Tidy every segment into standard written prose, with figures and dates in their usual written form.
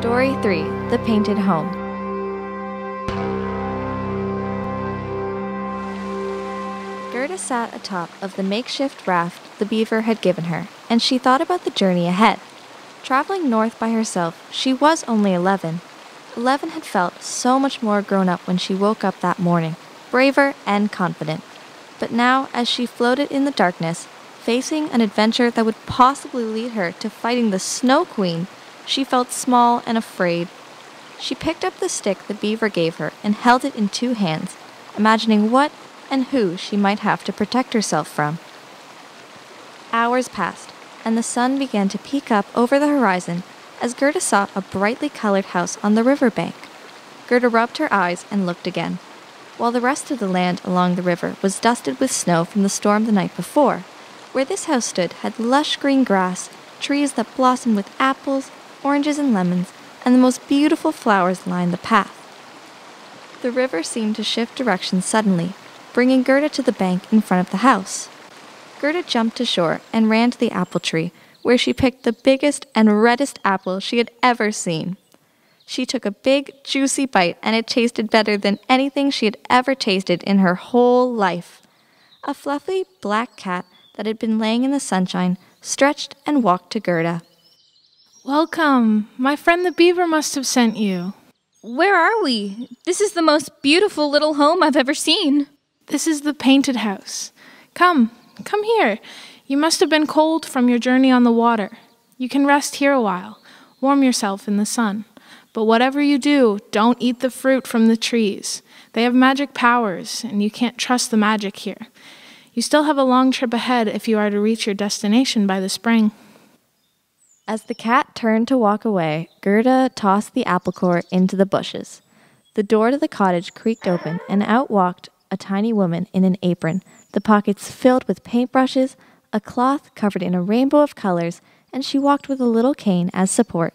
Story 3, The Painted Home. Gerda sat atop of the makeshift raft the beaver had given her, and she thought about the journey ahead. Traveling north by herself, she was only 11. 11 had felt so much more grown up when she woke up that morning, braver and confident. But now, as she floated in the darkness, facing an adventure that would possibly lead her to fighting the Snow Queen, she felt small and afraid. She picked up the stick the beaver gave her and held it in 2 hands, imagining what and who she might have to protect herself from. Hours passed, and the sun began to peek up over the horizon as Gerda saw a brightly colored house on the riverbank. Gerda rubbed her eyes and looked again, while the rest of the land along the river was dusted with snow from the storm the night before. Where this house stood had lush green grass, trees that blossomed with apples, oranges and lemons, and the most beautiful flowers lined the path. The river seemed to shift direction suddenly, bringing Gerda to the bank in front of the house. Gerda jumped to shore and ran to the apple tree, where she picked the biggest and reddest apple she had ever seen. She took a big, juicy bite, and it tasted better than anything she had ever tasted in her whole life. A fluffy black cat that had been laying in the sunshine stretched and walked to Gerda. Welcome. My friend the beaver must have sent you. Where are we? This is the most beautiful little home I've ever seen. This is the painted house. Come here. You must have been cold from your journey on the water. You can rest here a while. Warm yourself in the sun. But whatever you do, don't eat the fruit from the trees. They have magic powers, and you can't trust the magic here. You still have a long trip ahead if you are to reach your destination by the spring. As the cat turned to walk away, Gerda tossed the apple core into the bushes. The door to the cottage creaked open, and out walked a tiny woman in an apron, the pockets filled with paintbrushes, a cloth covered in a rainbow of colors, and she walked with a little cane as support.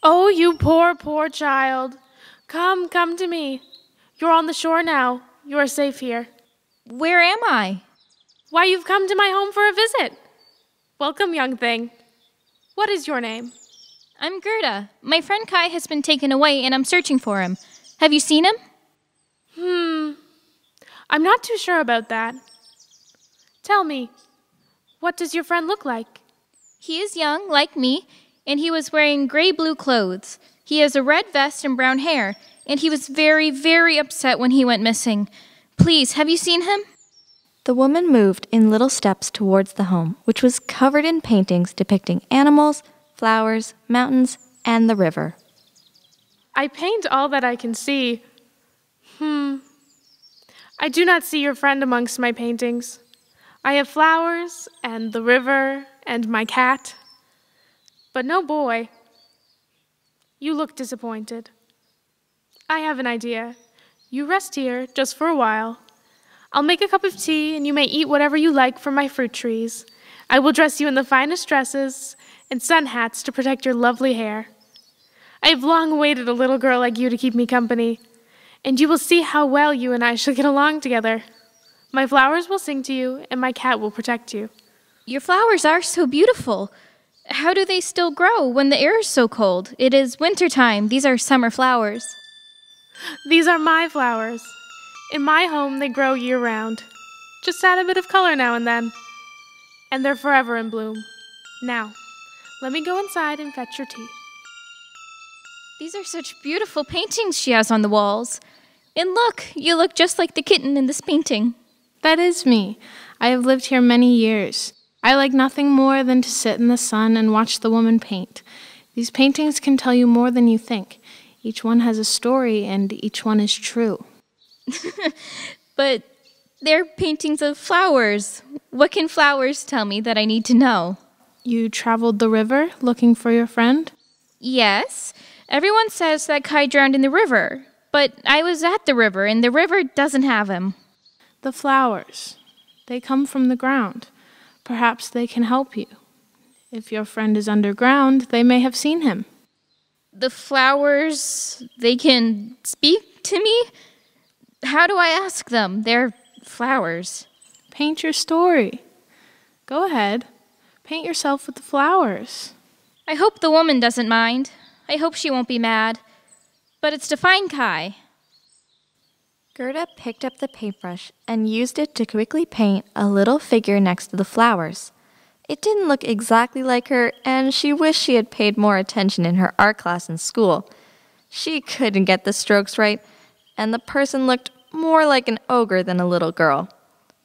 Oh, you poor, poor child. Come to me. You're on the shore now. You are safe here. Where am I? Why, you've come to my home for a visit. Welcome, young thing. What is your name? I'm Gerda. My friend Kai has been taken away and I'm searching for him. Have you seen him? I'm not too sure about that. Tell me, what does your friend look like? He is young, like me, and he was wearing gray-blue clothes. He has a red vest and brown hair, and he was very, very upset when he went missing. Please, have you seen him? The woman moved in little steps towards the home, which was covered in paintings depicting animals, flowers, mountains, and the river. I paint all that I can see. I do not see your friend amongst my paintings. I have flowers, and the river, and my cat, but no boy. You look disappointed. I have an idea. You rest here just for a while. I'll make a cup of tea, and you may eat whatever you like from my fruit trees. I will dress you in the finest dresses and sun hats to protect your lovely hair. I have long waited a little girl like you to keep me company, and you will see how well you and I shall get along together. My flowers will sing to you, and my cat will protect you. Your flowers are so beautiful. How do they still grow when the air is so cold? It is winter time. These are summer flowers. These are my flowers. In my home, they grow year-round. Just add a bit of color now and then. And they're forever in bloom. Now, let me go inside and fetch your tea. These are such beautiful paintings she has on the walls. And look, you look just like the kitten in this painting. That is me. I have lived here many years. I like nothing more than to sit in the sun and watch the woman paint. These paintings can tell you more than you think. Each one has a story, and each one is true. But they're paintings of flowers. What can flowers tell me that I need to know? You traveled the river looking for your friend? Yes. Everyone says that Kai drowned in the river. But I was at the river, and the river doesn't have him. The flowers. They come from the ground. Perhaps they can help you. If your friend is underground, they may have seen him. The flowers, they can speak to me? How do I ask them? They're flowers. Paint your story. Go ahead. Paint yourself with the flowers. I hope the woman doesn't mind. I hope she won't be mad. But it's to find Kai. Gerda picked up the paintbrush and used it to quickly paint a little figure next to the flowers. It didn't look exactly like her, and she wished she had paid more attention in her art class in school. She couldn't get the strokes right, and the person looked more like an ogre than a little girl.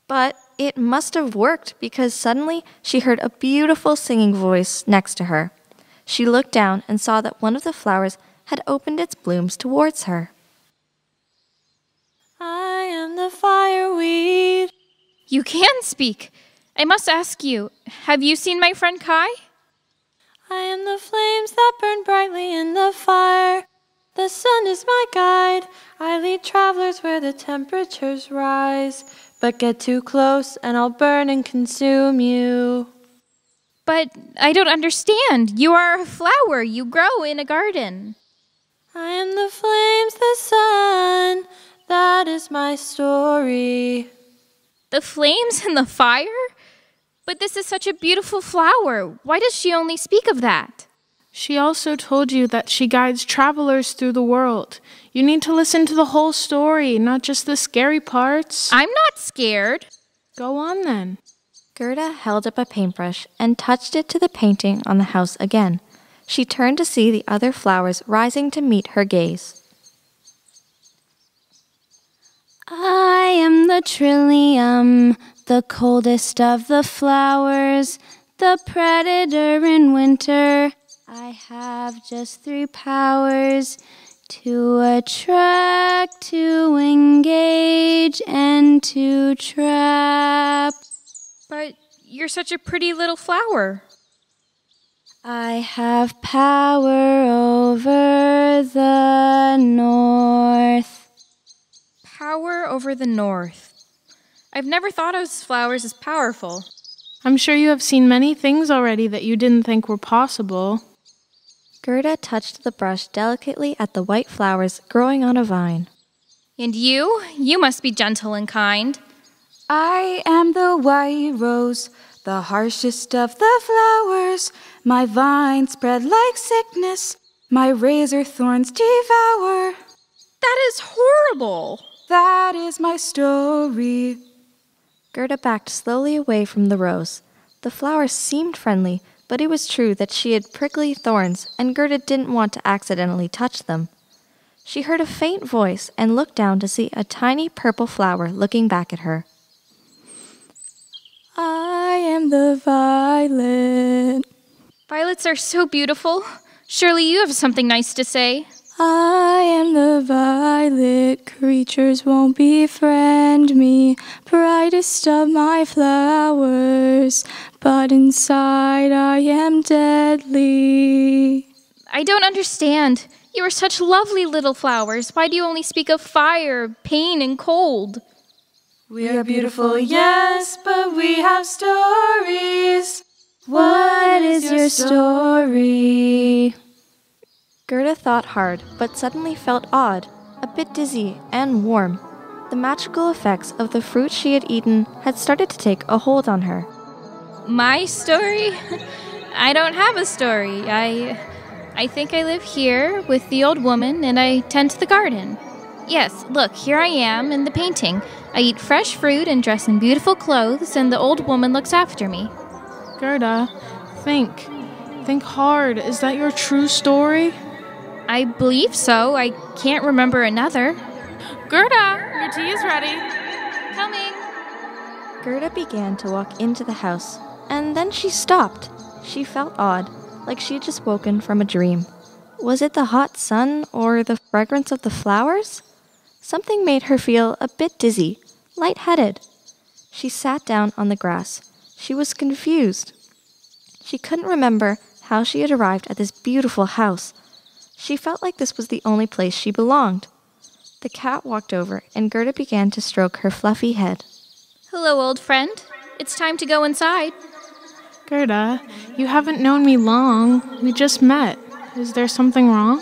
But it must have worked because suddenly she heard a beautiful singing voice next to her. She looked down and saw that one of the flowers had opened its blooms towards her. I am the fireweed. You can speak. I must ask you, have you seen my friend Kai? I am the flames that burn brightly in the fire. The sun is my guide. I lead travelers where the temperatures rise. But get too close and I'll burn and consume you. But I don't understand. You are a flower. You grow in a garden. I am the flames, the sun. That is my story. The flames and the fire? But this is such a beautiful flower. Why does she only speak of that? She also told you that she guides travelers through the world. You need to listen to the whole story, not just the scary parts. I'm not scared. Go on then. Gerda held up a paintbrush and touched it to the painting on the house again. She turned to see the other flowers rising to meet her gaze. I am the trillium, the coldest of the flowers, the predator in winter. I have just 3 powers: to attract, to engage, and to trap. But you're such a pretty little flower. I have power over the north. Power over the north. I've never thought of flowers as powerful. I'm sure you have seen many things already that you didn't think were possible. Gerda touched the brush delicately at the white flowers growing on a vine. And you? You must be gentle and kind. I am the white rose, the harshest of the flowers. My vine spread like sickness, my razor thorns devour. That is horrible. That is my story. Gerda backed slowly away from the rose. The flowers seemed friendly, but it was true that she had prickly thorns, and Gerda didn't want to accidentally touch them. She heard a faint voice and looked down to see a tiny purple flower looking back at her. I am the violet. Violets are so beautiful. Surely you have something nice to say. I am the violet. Creatures won't befriend me. Brightest of my flowers, but inside I am deadly. I don't understand. You are such lovely little flowers. Why do you only speak of fire, pain, and cold? We are beautiful, yes, but we have stories. What is your story? Gerda thought hard, but suddenly felt odd, a bit dizzy and warm. The magical effects of the fruit she had eaten had started to take a hold on her. My story? I don't have a story. I think I live here with the old woman and I tend to the garden. Yes, look, here I am in the painting. I eat fresh fruit and dress in beautiful clothes, and the old woman looks after me. Gerda, think. Think hard. Is that your true story? I believe so. I can't remember another. Gerda, your tea is ready. Coming. Gerda began to walk into the house, and then she stopped. She felt odd, like she had just woken from a dream. Was it the hot sun or the fragrance of the flowers? Something made her feel a bit dizzy, lightheaded. She sat down on the grass. She was confused. She couldn't remember how she had arrived at this beautiful house. She felt like this was the only place she belonged. The cat walked over, and Gerda began to stroke her fluffy head. Hello, old friend. It's time to go inside. Gerda, you haven't known me long. We just met. Is there something wrong?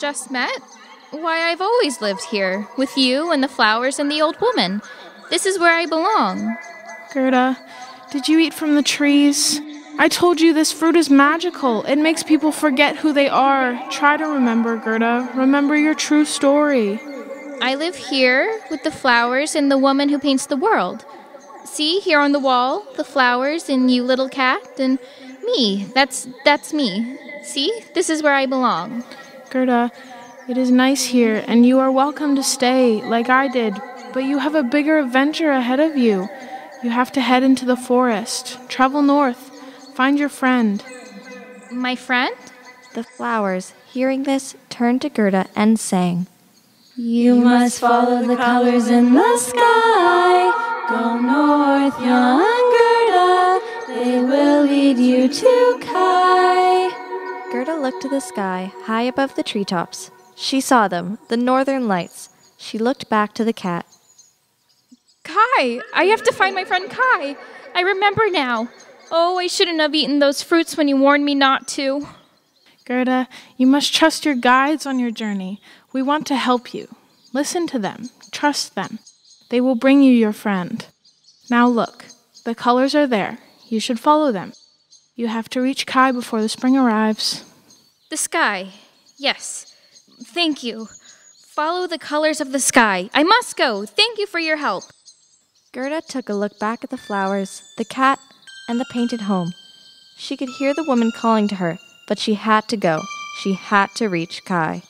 Just met? Why, I've always lived here, with you and the flowers and the old woman. This is where I belong. Gerda, did you eat from the trees? I told you this fruit is magical. It makes people forget who they are. Try to remember, Gerda. Remember your true story. I live here with the flowers and the woman who paints the world. See, here on the wall, the flowers and you little cat, and me. That's me. See, this is where I belong. Gerda, it is nice here, and you are welcome to stay, like I did, but you have a bigger adventure ahead of you. You have to head into the forest, travel north, find your friend. My friend? The flowers, hearing this, turned to Gerda and sang. You must follow the colors in the sky. Go north, young Gerda. They will lead you to Kai. Gerda looked to the sky, high above the treetops. She saw them, the northern lights. She looked back to the cat. Kai! I have to find my friend Kai. I remember now. Oh, I shouldn't have eaten those fruits when you warned me not to. Gerda, you must trust your guides on your journey. We want to help you. Listen to them. Trust them. They will bring you your friend. Now look, the colors are there. You should follow them. You have to reach Kai before the spring arrives. The sky. Yes. Thank you. Follow the colors of the sky. I must go. Thank you for your help. Gerda took a look back at the flowers, the cat, and the painted home. She could hear the woman calling to her, but she had to go. She had to reach Kai.